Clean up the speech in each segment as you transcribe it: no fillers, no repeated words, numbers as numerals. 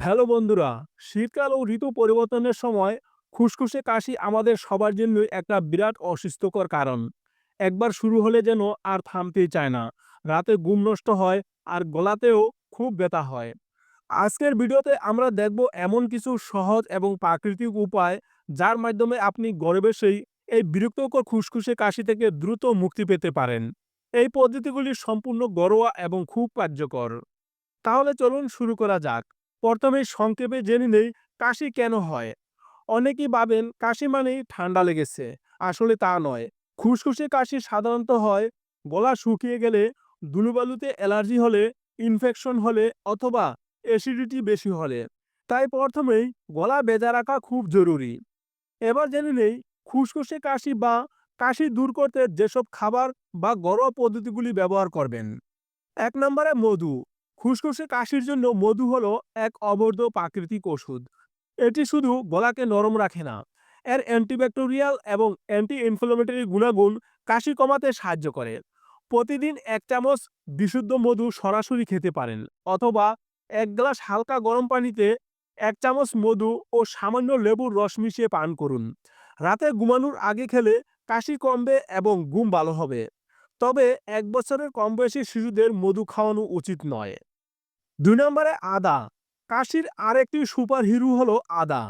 Hello বন্ধুরা, শীতকাল ও ঋতু পরিবর্তনের সময় খুসখুসে কাশি আমাদের সবার জন্যই একটা বিরাট অস্বস্তিকর কারণ। একবার শুরু হলে যেন আর থামতেই চায় না। রাতে ঘুম নষ্ট হয় আর গলাতেও খুব ব্যথা হয়। আজকের ভিডিওতে আমরা দেখব এমন কিছু সহজ এবং প্রাকৃতিক উপায় যার মাধ্যমে আপনি ঘরে বসেই এই বিরক্তকর খুসখুসে কাশি থেকে দ্রুত মুক্তি পেতে পারেন। এই পদ্ধতিগুলি সম্পূর্ণ ঘরোয়া এবং খুব কার্যকর। তাহলে চলুন শুরু করা যাক। প্রথমে সংক্ষেপে জেনে নেই কাশি কেন হয়। অনেকেই ভাবেন কাশি মানেই ঠান্ডা লেগেছে। আসলে তা নয়। খুসখুসে কাশি সাধারণত হয় গলা শুকিয়ে গেলে, ধুলোবালুতে অ্যালার্জি হলে, ইনফেকশন হলে অথবা অ্যাসিডিটি বেশি হলে। তাই প্রথমেই গলা ভেজা রাখা খুব জরুরি। এবার জেনে নেই খুসখুসে কাশি বা কাশি দূর করতে যেসব খাবার বা ঘরোয়া পদ্ধতিগুলি ব্যবহার করবেন। ১ নম্বরে মধু। খুসখুসে কাশির জন্য মধু হলো এক অবৈধ প্রাকৃতিক ওষুধ। এটি শুধু গলাকে নরম রাখে না, এর অ্যান্টিব্যাকটেরিয়াল এবং অ্যান্টি ইনফ্ল্যামেটরি গুণাগুণ কাশি কমাতে সাহায্য করে। প্রতিদিন ১ চামচ বিশুদ্ধ মধু সরাসরি খেতে পারেন, অথবা ১ গ্লাস হালকা গরম পানিতে ১ চামচ মধু ও সামান্য লেবুর রস মিশিয়ে পান করুন। রাতে ঘুমানোর আগে খেলে কাশি কমবে এবং ঘুম ভালো হবে। তবে ১ বছরের কম বয়সী শিশুদের মধু খাওয়ানো উচিত নয়। ২ নম্বরে আদা। কাশির আরেকটি সুপার হিরো হলো আদা।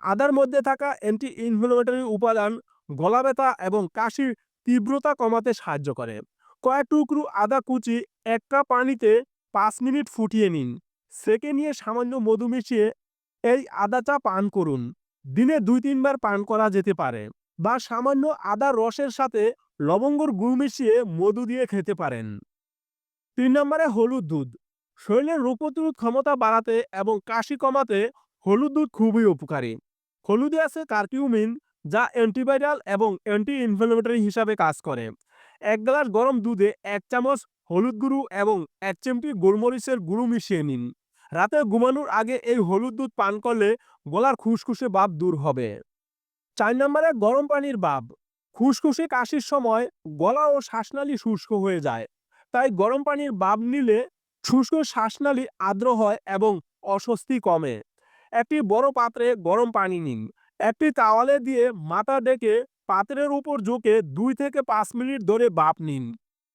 আদার মধ্যে থাকা অ্যান্টি ইনফ্ল্যামেটরি উপাদান গলা ব্যথা এবং কাশির তীব্রতা কমাতে সাহায্য করে। কয়েক টুকরো আদা কুচি ১ কাপ পানিতে ৫ মিনিট ফুটিয়ে নিন। সেকে নিয়ে সামান্য মধু মিশিয়ে এই আদা চা পান করুন। দিনে ২-৩ বার পান করা যেতে পারে। বা সামান্য আদার রসের সাথে লবঙ্গর গুঁড়ো মিশিয়ে মধু দিয়ে খেতে পারেন। ৩ নম্বরে হলুদ দুধ। শরীরের রোগ প্রতিরোধ ক্ষমতা বাড়াতে এবং কাশি কমাতে হলুদ দুধ খুবই উপকারী। হলুদে আছে কার্কিউমিন, যা অ্যান্টিভাইরাল এবং অ্যান্টি ইনফ্ল্যামেটরি হিসাবে কাজ করে। ১ গ্লাস গরম দুধে ১ চামচ হলুদ গুঁড়ো এবং ১ চিমটি গোলমরিচের গুঁড়ো মিশিয়ে নিন। রাতে ঘুমানোর আগে এই হলুদ দুধ পান করলে গলার খুসখুসে ভাব দূর হবে। ৪ নম্বরে গরম পানির ভাপ। খুসখুসে কাশির সময় গলা ও শ্বাসনালী শুষ্ক হয়ে যায়। তাই গরম পানির ভাপ নিলে শুষ্ক শ্বাসনালী আর্দ্র হয় এবং অস্বস্তি কমে। একটি বড় পাত্রে গরম পানি নিন। একটি তাওয়ালে দিয়ে মাথা ডেকে পাত্রের উপর ঝুঁকে ২ থেকে ৫ মিনিট ধরে ভাপ নিন।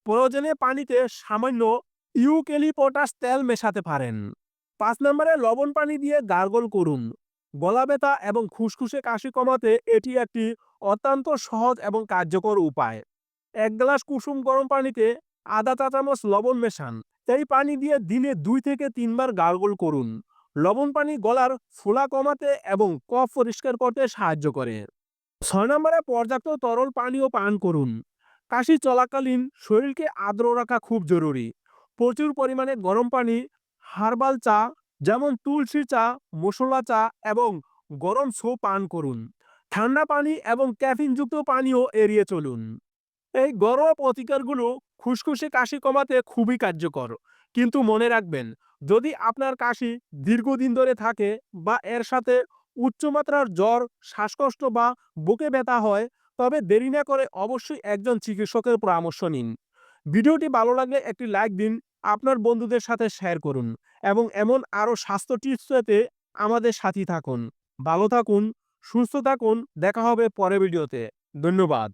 প্রয়োজনে পানিতে সামান্য ইউক্যালিপটাস তেল মেশাতে পারেন। ৫ নম্বরে লবণ পানি দিয়ে গার্গল করুন। গলা ব্যথা এবং খুসখুসে কাশি কমাতে এটি একটি অত্যন্ত সহজ এবং কার্যকর উপায়। ১ গ্লাস কুসুম গরম পানিতে আধা চা চামচ লবণ মেশান। এই পানি দিয়ে দিনে ২ থেকে ৩ বার গার্গল করুন। লবণ পানি গলার ফোলা কমাতে এবং কফ পরিষ্কার করতে সাহায্য করে। ৬ নম্বরে পর্যাপ্ত তরল পানীয় পান করুন। কাশি চলাকালীন শরীরকে আর্দ্র রাখা খুব জরুরি। প্রচুর পরিমাণে গরম পানি, হার্বাল চা যেমন তুলসী চা, মশলা চা এবং গরম স্যুপ পান করুন। ঠান্ডা পানি এবং ক্যাফিনযুক্ত পানীয় এড়িয়ে চলুন। এই ঘরোয়া প্রতিকারগুলো খুসখুসে কাশি কমাতে খুবই কার্যকর। কিন্তু মনে রাখবেন, যদি আপনার কাশি দীর্ঘদিন ধরে থাকে বা এর সাথে উচ্চমাত্রার জ্বর, শ্বাসকষ্ট বা বুকে ব্যথা হয়, তবে দেরি না করে অবশ্যই একজন চিকিৎসকের পরামর্শ নিন। ভিডিওটি ভালো লাগলে একটি লাইক দিন, আপনার বন্ধুদের সাথে শেয়ার করুন এবং এমন আরও স্বাস্থ্য টিপস পেতে আমাদের সাথী থাকুন। ভালো থাকুন, সুস্থ থাকুন। দেখা হবে পরের ভিডিওতে। ধন্যবাদ।